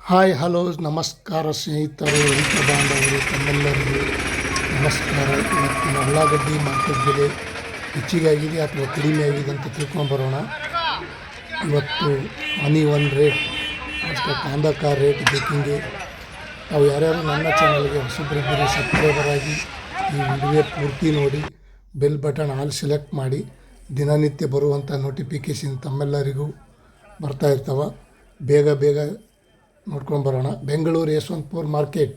Hi hello ನಮಸ್ಕಾರ ಸ್ನೇಹಿತರು, ರೈತ ಬಾಂಧವರು ತಮ್ಮೆಲ್ಲರಿಗೂ ನಮಸ್ಕಾರ. ಇವತ್ತಿನ ಉಳ್ಳಾಗಡ್ಡಿ ಮಾರ್ಕೆಟ್ ಬೆಲೆ ಹೆಚ್ಚಿಗಾಗಿದೆ ಅಥವಾ ಕಡಿಮೆ ಆಗಿದೆ ಅಂತ ತಿಳ್ಕೊಂಡು ಬರೋಣ. ಇವತ್ತು ಮನಿ ಒನ್ ರೇಟ್ ಮತ್ತು ಕಾಂದಕ ರೇಟ್ ಬೇಕಿಂಗೆ ನಾವು ಯಾರ್ಯಾರು ನನ್ನ ಚಾನಲ್ಗೆ ಹೊಸಬರಿದ್ದರೆ ಸಬ್ಸ್ಕ್ರೈಬರ್ ಆಗಿ ಈ ವಿಡಿಯೋ ಪೂರ್ತಿ ನೋಡಿ ಬೆಲ್ ಬಟನ್ ಆಲ್ ಸೆಲೆಕ್ಟ್ ಮಾಡಿ. ದಿನನಿತ್ಯ ಬರುವಂಥ ನೋಟಿಫಿಕೇಷನ್ ತಮ್ಮೆಲ್ಲರಿಗೂ ಬರ್ತಾ ಇರ್ತಾವೆ. ಬೇಗ ನೋಡ್ಕೊಂಡು ಬರೋಣ. ಬೆಂಗಳೂರು ಯಶವಂತಪುರ ಮಾರ್ಕೆಟ್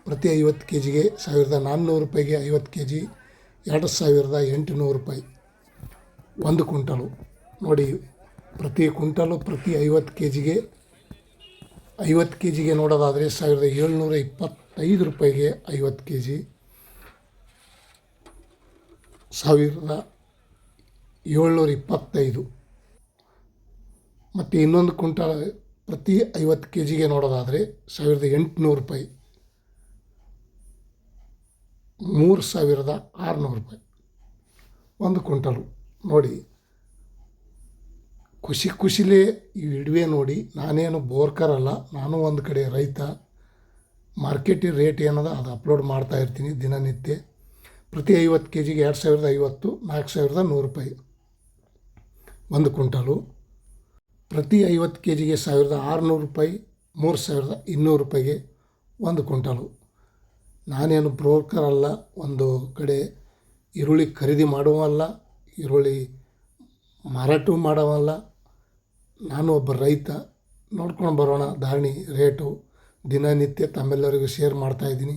ಪ್ರತಿ 50 ಕೆ ಜಿಗೆ 1400 ರೂಪಾಯಿಗೆ 50 ಕೆ ಜಿ 2800 ರೂಪಾಯಿ. ಒಂದು ಕುಂಟಲು ನೋಡಿ, ಪ್ರತಿ ಕುಂಟಲು ಪ್ರತಿ 50 ಕೆ ಜಿಗೆ ನೋಡೋದಾದರೆ 1725 ರೂಪಾಯಿಗೆ 50 ಕೆ ಜಿ, 1725. ಮತ್ತು ಇನ್ನೊಂದು ಕುಂಟಲ್ ಪ್ರತಿ 50 ಕೆ ಜಿಗೆ ನೋಡೋದಾದರೆ 1800 ರೂಪಾಯಿ, 3600 ರೂಪಾಯಿ ಒಂದು ಕುಂಟಲು. ನೋಡಿ, ಖುಷಿಲೇ ಈ ವಿಡಿಯೋ ನೋಡಿ. ನಾನೇನು ಬೋರ್ಕರ್ ಅಲ್ಲ, ನಾನು ಒಂದು ಕಡೆ ರೈತ. ಮಾರ್ಕೆಟಿನ ರೇಟ್ ಏನದ ಅದು ಅಪ್ಲೋಡ್ ಮಾಡ್ತಾ ಇರ್ತೀನಿ ದಿನನಿತ್ಯ. ಪ್ರತಿ 50 ಕೆ ಜಿಗೆ 2050, 4100 ರೂಪಾಯಿ ಒಂದು ಕುಂಟಲು. ಪ್ರತಿ 50 ಕೆ ಜಿಗೆ 1600 ರೂಪಾಯಿ, 3200 ರೂಪಾಯಿಗೆ ಒಂದು ಕುಂಟಲು. ನಾನೇನು ಬ್ರೋಕರ್ ಅಲ್ಲ, ಒಂದು ಕಡೆ ಈರುಳ್ಳಿ ಖರೀದಿ ಮಾಡುವಲ್ಲ, ಈರುಳ್ಳಿ ಮಾರಾಟ ಮಾಡೋವಲ್ಲ. ನಾನು ಒಬ್ಬ ರೈತ. ನೋಡ್ಕೊಂಡು ಬರೋಣ ಧಾರಣಿ ರೇಟು ದಿನನಿತ್ಯ ತಮ್ಮೆಲ್ಲರಿಗೂ ಶೇರ್ ಮಾಡ್ತಾಯಿದ್ದೀನಿ.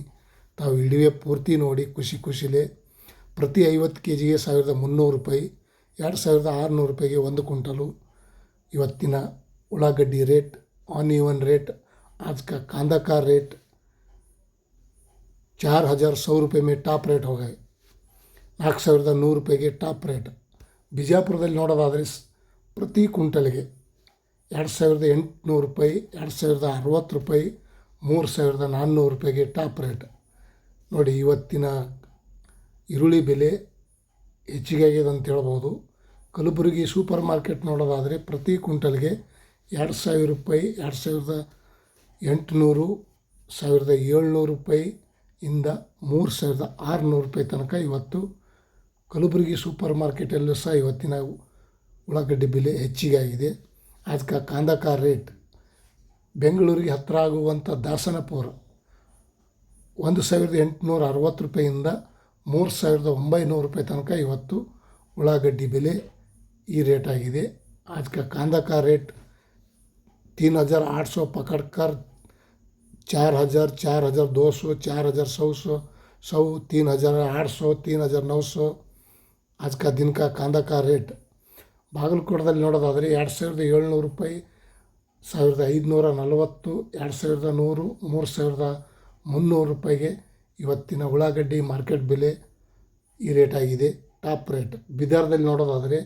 ತಾವು ವಿಡಿಯೋ ಪೂರ್ತಿ ನೋಡಿ ಖುಷಿಲೇ. ಪ್ರತಿ 50 ಕೆ ಜಿಗೆ 1300 ರೂಪಾಯಿ, 2600 ರೂಪಾಯಿಗೆ ಒಂದು ಕುಂಟಲು. ಇವತ್ತಿನ ಉಳ್ಳಾಗಡ್ಡಿ ರೇಟ್ ऑन इवन रेट आज का कांदा का रेट 4100 रुपये में टॉप रेट हो गए. 4100 ರೂಪಾಯಿಗೆ ಟಾಪ್ ರೇಟ್. ಬಿಜಾಪುರದಲ್ಲಿ ನೋಡೋದಾದರೆ ಪ್ರತಿ ಕುಂಟಲ್ಗೆ 2800 ರೂಪಾಯಿ, 2060 ರೂಪಾಯಿ, 3400 ರೂಪಾಯಿಗೆ ಟಾಪ್ ರೇಟ್. ನೋಡಿ, ಇವತ್ತಿನ ಈರುಳ್ಳಿ ಬೆಲೆ ಹೆಚ್ಚಿಗಾಗಿದೆ ಅಂತ ಹೇಳ್ಬೋದು. ಕಲಬುರಗಿ ಸೂಪರ್ ಮಾರ್ಕೆಟ್ ನೋಡೋದಾದರೆ ಪ್ರತಿ ಕುಂಟಲ್ಗೆ 2000 ರೂಪಾಯಿ, 2800, 1700 ರೂಪಾಯಿಯಿಂದ 3600 ರೂಪಾಯಿ ತನಕ ಇವತ್ತು ಕಲಬುರಗಿ ಸೂಪರ್ ಮಾರ್ಕೆಟಲ್ಲೂ ಸಹ ಇವತ್ತಿನ ಉಳ್ಳಾಗಡ್ಡಿ ಬೆಲೆ ಹೆಚ್ಚಿಗಾಗಿದೆ. ಅದಕ್ಕೆ ಕಾಂದಕ ರೇಟ್ ಬೆಂಗಳೂರಿಗೆ ಹತ್ತಿರ ಆಗುವಂಥ ದಾಸನಪುರ 1860 ರೂಪಾಯಿಯಿಂದ 3900 ರೂಪಾಯಿ ತನಕ ಇವತ್ತು ಉಳ್ಳಾಗಡ್ಡಿ ಬೆಲೆ ಈ ರೇಟ್ आಗಿದೆ. आज का कांदा का रेट 3800 पकड़कर 4000, 4200, 4100, 3800, 3900 आज का दिन का कांदा का ರೇಟ್. ಬಾಗಲಕೋಟದಲ್ಲಿ ನೋಡೋದಾದರೆ 2700 ರೂಪಾಯಿ, 1540, 2100, 3300 ರೂಪಾಯಿಗೆ ಇವತ್ತಿನ ಉಳ್ಳಾಗಡ್ಡಿ ಮಾರ್ಕೆಟ್ ಬೆಲೆ ಈ ರೇಟ್ ಆಗಿದೆ, ಟಾಪ್ ರೇಟ್. ಬೀದರ್ದಲ್ಲಿ ನೋಡೋದಾದರೆ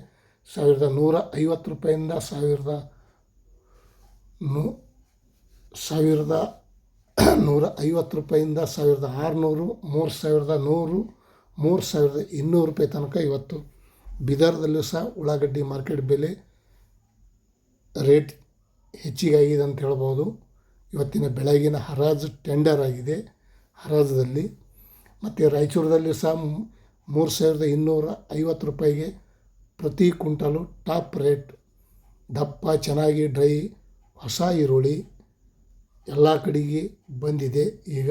1150 ರೂಪಾಯಿಂದ 1150 ರೂಪಾಯಿಂದ 1600, 3100, 3200 ರೂಪಾಯಿ ತನಕ ಇವತ್ತು ಬೀದರ್ದಲ್ಲೂ ಸಹ ಉಳ್ಳಾಗಡ್ಡಿ ಮಾರ್ಕೆಟ್ ಬೆಲೆ ರೇಟ್ ಹೆಚ್ಚಿಗಾಗಿದೆ ಅಂತ ಹೇಳ್ಬೋದು. ಇವತ್ತಿನ ಬೆಳಗಿನ ಹರಾಜು ಟೆಂಡರ್ ಆಗಿದೆ ಹರಾಜದಲ್ಲಿ. ಮತ್ತು ರಾಯಚೂರದಲ್ಲಿ ಸಹ 3250 ರೂಪಾಯಿಗೆ ಪ್ರತಿ ಕುಂಟಲು ಟಾಪ್ ರೇಟ್. ದಪ್ಪ ಚೆನ್ನಾಗಿ ಡ್ರೈ ಹೊಸ ಈರುಳ್ಳಿ ಎಲ್ಲ ಕಡೆಗೆ ಬಂದಿದೆ. ಈಗ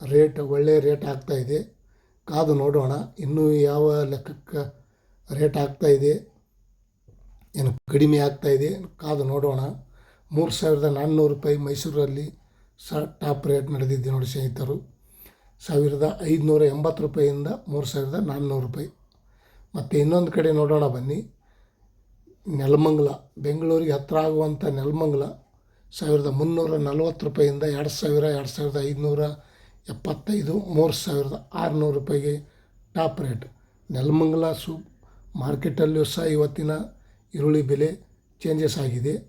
ರೇಟ್ ಒಳ್ಳೆಯ ರೇಟ್ ಆಗ್ತಾಯಿದೆ. ಕಾದು ನೋಡೋಣ ಇನ್ನೂ ಯಾವ ಲೆಕ್ಕಕ್ಕೆ ರೇಟ್ ಆಗ್ತಾಯಿದೆ, ಏನು ಕಡಿಮೆ ಆಗ್ತಾಯಿದೆ ಕಾದು ನೋಡೋಣ. 3400 ರೂಪಾಯಿ ಮೈಸೂರಲ್ಲಿ ಸಹ ಟಾಪ್ ರೇಟ್ ನಡೆದಿದೆ ನೋಡಿ ಸ್ನೇಹಿತರು. 1580 ರೂಪಾಯಿಯಿಂದ 3400 ರೂಪಾಯಿ. ಮತ್ತು ಇನ್ನೊಂದು ಕಡೆ ನೋಡೋಣ ಬನ್ನಿ. ನೆಲಮಂಗಲ, ಬೆಂಗಳೂರಿಗೆ ಹತ್ತಿರ ಆಗುವಂಥ ನೆಲಮಂಗಲ 1340 ರೂಪಾಯಿಯಿಂದ 2000, 2575, 3600 ರೂಪಾಯಿಗೆ ಟಾಪ್ ರೇಟ್. ನೆಲಮಂಗಲ ಮಾರ್ಕೆಟಲ್ಲೂ ಸಹ ಇವತ್ತಿನ ಈರುಳ್ಳಿ ಬೆಲೆ चेंजेस आಗಿದೆ.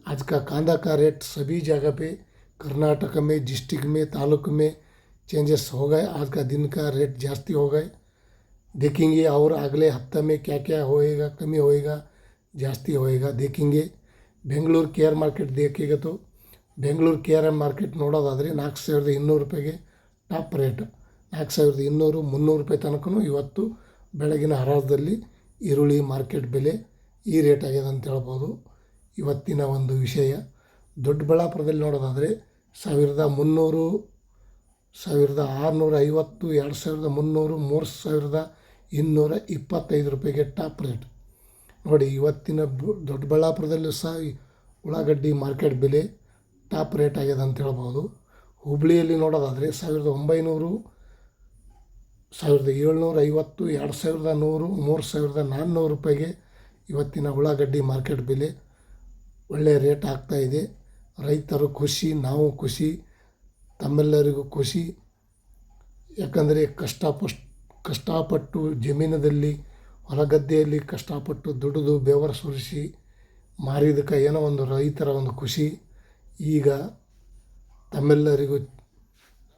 आज का कांदा का रेट सभी जगह पे कर्नाटक में, डिस्ट्रिक्ट में, तालुक में चेंजेस हो गए. आज का दिन का रेट जास्ती हो गए. देखेंगे और अगले हफ्ते में क्या क्या होएगा, कमी होएगा, जास्ती होएगा देखेंगे. बेंगलुरु केयर मार्केट देखेगा तो ಬೆಂಗಳೂರು KRM ಮಾರ್ಕೆಟ್ ನೋಡೋದಾದರೆ 4200 ರೂಪಾಯಿಗೆ ಟಾಪ್ ರೇಟ್. 4200 300 ರೂಪಾಯಿ ತನಕನೂ ಇವತ್ತು ಬೆಳಗಿನ ಹರಾಜಲ್ಲಿ ಈರುಳ್ಳಿ ಮಾರ್ಕೆಟ್ ಬೆಲೆ ಈ ರೇಟ್ ಆಗಿದೆ ಅಂತ ಹೇಳ್ಬೋದು. ಇವತ್ತಿನ ಒಂದು ವಿಷಯ ದೊಡ್ಡಬಳ್ಳಾಪುರದಲ್ಲಿ ನೋಡೋದಾದರೆ 1300, 1650, 2300, 3225 ರೂಪಾಯಿಗೆ ಟಾಪ್ ರೇಟ್. ನೋಡಿ ಇವತ್ತಿನ ದೊಡ್ಡಬಳ್ಳಾಪುರದಲ್ಲೂ ಸಹ ಉಳ್ಳಾಗಡ್ಡಿ ಮಾರ್ಕೆಟ್ ಬೆಲೆ ಟಾಪ್ ರೇಟ್ ಆಗಿದೆ ಅಂತ ಹೇಳ್ಬೋದು. ಹುಬ್ಬಳ್ಳಿಯಲ್ಲಿ ನೋಡೋದಾದರೆ 1900, 1750, 2100, 3400 ರೂಪಾಯಿಗೆ ಇವತ್ತಿನ ಉಳ್ಳಾಗಡ್ಡಿ ಮಾರ್ಕೆಟ್ ಬೆಲೆ ಒಳ್ಳೆಯ ರೇಟ್ ಆಗ್ತಾಯಿದೆ. ರೈತರು ಖುಷಿ, ನಾವು ಖುಷಿ, ತಮ್ಮೆಲ್ಲರಿಗೂ ಖುಷಿ. ಯಾಕಂದರೆ ಕಷ್ಟಪಟ್ಟು ಜಮೀನದಲ್ಲಿ ಹೊಲಗದ್ದೆಯಲ್ಲಿ ಕಷ್ಟಪಟ್ಟು ದುಡಿದು ಬೆವರು ಸುರಿಸಿ ಮಾರಿದಕ್ಕೆ ಏನೋ ಒಂದು ರೈತರ ಒಂದು ಖುಷಿ ಈಗ ತಮ್ಮೆಲ್ಲರಿಗೂ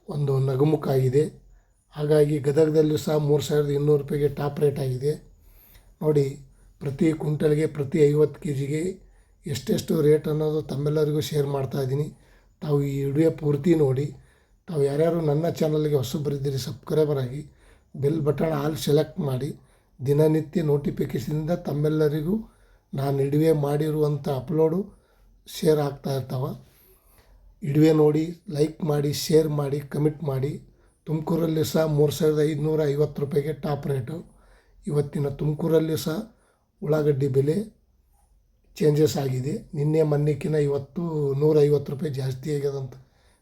ಒಂದು ನಗುಮುಖ ಆಗಿದೆ. ಹಾಗಾಗಿ ಗದಗದಲ್ಲೂ ಸಹ 3200 ರೂಪಾಯಿಗೆ ಟಾಪ್ ರೇಟ್ ಆಗಿದೆ. ನೋಡಿ ಪ್ರತಿ ಕ್ವಿಂಟಲ್ಗೆ ಪ್ರತಿ 50 kgಗೆ ಎಷ್ಟೆಷ್ಟು ರೇಟ್ ಅನ್ನೋದು ತಮ್ಮೆಲ್ಲರಿಗೂ ಶೇರ್ ಮಾಡ್ತಾಯಿದ್ದೀನಿ. ತಾವು ಈ ವಿಡಿಯೋ ಪೂರ್ತಿ ನೋಡಿ. ತಾವು ಯಾರ್ಯಾರು ನನ್ನ ಚಾನಲ್ಗೆ ಹೊಸಬರಿದ್ದೀರಿ ಸಬ್ಸ್ಕ್ರೈಬರ್ ಆಗಿ ಬೆಲ್ ಬಟನ್ ಆಲ್ ಸೆಲೆಕ್ಟ್ ಮಾಡಿ. ದಿನನಿತ್ಯ ನೋಟಿಫಿಕೇಷನಿಂದ ತಮ್ಮೆಲ್ಲರಿಗೂ ನಾನು ವಿಡಿಯೋ ಮಾಡಿರುವಂಥ ಅಪ್ಲೋಡು ಶೇರ್ ಆಗ್ತಾ ಇರ್ತಾವೆ. ವಿಡಿಯೋ ನೋಡಿ, ಲೈಕ್ ಮಾಡಿ, ಶೇರ್ ಮಾಡಿ, ಕಮೆಂಟ್ ಮಾಡಿ. ತುಮಕೂರಲ್ಲಿ ಸಹ 3550 ರೂಪಾಯಿಗೆ ಟಾಪ್ ರೇಟು. ಇವತ್ತಿನ ತುಮಕೂರಲ್ಲಿ ಸಹ ಉಳ್ಳಾಗಡ್ಡಿ ಬೆಲೆ ಚೇಂಜಸ್ ಆಗಿದೆ. ನಿನ್ನೆ ಮೊನ್ನೆಕ್ಕಿಂತ ಇವತ್ತು 150 ರೂಪಾಯಿ ಜಾಸ್ತಿ ಆಗ್ಯದ ಅಂತ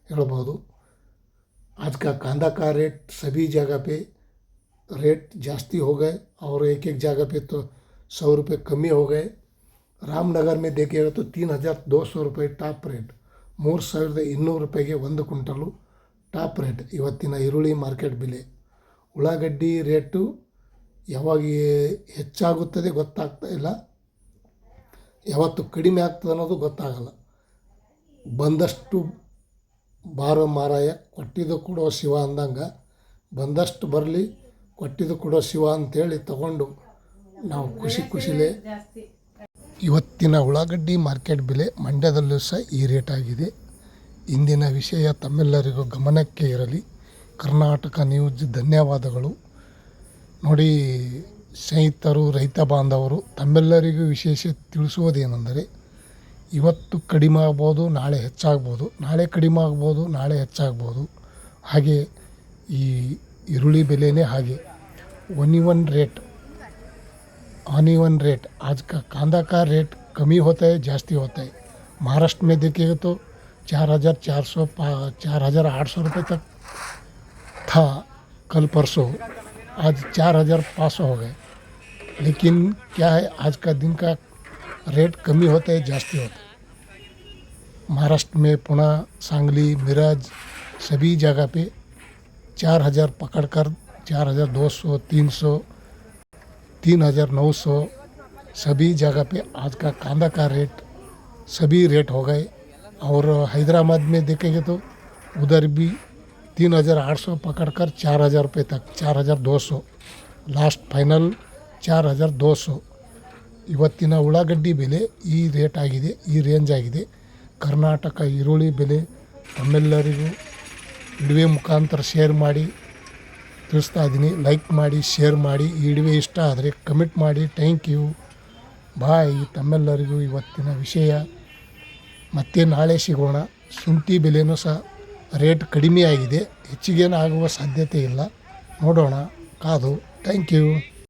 ಹೇಳ್ಬೋದು. आज का कांदा का रेट सभी जगह पे रेट जास्ती हो गए और एक एक जगह पे तो 100 रुपये कमी हो गए. रामनगर में देखिएगा तो 3200 ರೂಪಾಯಿ ಟಾಪ್ ರೇಟ್. 3200 ರೂಪಾಯಿಗೆ 1 ಕ್ವಿಂಟಲು ಟಾಪ್ ರೇಟ್ ಇವತ್ತಿನ ಈರುಳ್ಳಿ ಮಾರ್ಕೆಟ್ ಬೆಲೆ. ಉಳ್ಳಾಗಡ್ಡಿ ರೇಟು ಯಾವಾಗ ಹೆಚ್ಚಾಗುತ್ತದೆ ಗೊತ್ತಾಗ್ತಾ ಇಲ್ಲ, ಯಾವತ್ತು ಕಡಿಮೆ ಆಗ್ತದೆ ಅನ್ನೋದು ಗೊತ್ತಾಗಲ್ಲ. ಬಂದಷ್ಟು ಬಾರೋ ಮಾರಾಯ, ಕೊಟ್ಟಿದ್ದು ಕೊಡೋ ಶಿವ ಅಂದಂಗೆ ಬಂದಷ್ಟು ಬರಲಿ, ಕೊಟ್ಟಿದ್ದು ಕೊಡೋ ಶಿವ ಅಂತೇಳಿ ತಗೊಂಡು ನಾವು ಖುಷಿಲೇ. ಇವತ್ತಿನ ಉಳ್ಳಾಗಡ್ಡಿ ಮಾರ್ಕೆಟ್ ಬೆಲೆ ಮಂಡ್ಯದಲ್ಲೂ ಸಹ ಈ ರೇಟ್ ಆಗಿದೆ. ಇಂದಿನ ವಿಷಯ ತಮ್ಮೆಲ್ಲರಿಗೂ ಗಮನಕ್ಕೆ ಇರಲಿ. ಕರ್ನಾಟಕ ನ್ಯೂಸ್ ಧನ್ಯವಾದಗಳು. ನೋಡಿ ಸ್ನೇಹಿತರು, ರೈತ ಬಾಂಧವರು, ತಮ್ಮೆಲ್ಲರಿಗೂ ವಿಶೇಷ ತಿಳಿಸುವುದೇನೆಂದರೆ ಇವತ್ತು ಕಡಿಮೆ ಆಗ್ಬೋದು, ನಾಳೆ ಹೆಚ್ಚಾಗ್ಬೋದು, ನಾಳೆ ಕಡಿಮೆ ಆಗ್ಬೋದು, ನಾಳೆ ಹೆಚ್ಚಾಗ್ಬೋದು. ಹಾಗೆ ಈ ಈರುಳ್ಳಿ ಬೆಲೆನೇ ಹಾಗೆ. ऑनियन रेट आज का कांदा का रेट कमी होता है, जास्ती होता है. महाराष्ट्र में देखिएगा तो 4400 4800 रुपये तक था कल परसों, आज 4500 हो गए. लेकिन क्या है, आज का दिन का रेट कमी होता है, जास्ती होता है. महाराष्ट्र में पुणे, सांगली, मिरज सभी जगह पे 4000 पकड़कर 4200, 300, 3900 सभी जगह पे आज का कांदा का रेट सभी रेट हो गए. और हैदराबाद में देखेंगे तो उधर भी 3800 पकड़कर 4000 रुपये तक, 4200 लास्ट फाइनल 4200. ಇವತ್ತಿನ ಉಳ್ಳಾಗಡ್ಡಿ ಬೆಲೆ ಈ ರೇಟ್ ಆಗಿದೆ, ಈ ರೇಂಜ್ ಆಗಿದೆ. ಕರ್ನಾಟಕ ಈರುಳ್ಳಿ ಬೆಲೆ ತಮ್ಮೆಲ್ಲರಿಗೂ ವಿಡಿಯೋ ಮುಖಾಂತರ ಶೇರ್ ಮಾಡಿ ತಿಳಿಸ್ತಾ ಇದ್ದೀನಿ. ಲೈಕ್ ಮಾಡಿ, ಶೇರ್ ಮಾಡಿ. ಈ ವಿಡಿಯೋ ಇಷ್ಟ ಆದರೆ ಕಮೆಂಟ್ ಮಾಡಿ. ಥ್ಯಾಂಕ್ ಯು, ಬಾಯ್. ತಮ್ಮೆಲ್ಲರಿಗೂ ಇವತ್ತಿನ ವಿಷಯ. ಮತ್ತೆ ನಾಳೆ ಸಿಗೋಣ. ಶುಂಠಿ ಬೆಲೆನೂ ಸಹ ರೇಟ್ ಕಡಿಮೆ ಆಗಿದೆ, ಹೆಚ್ಚಿಗೇನು ಆಗುವ ಸಾಧ್ಯತೆ ಇಲ್ಲ. ನೋಡೋಣ, ಕಾದು. Thank you.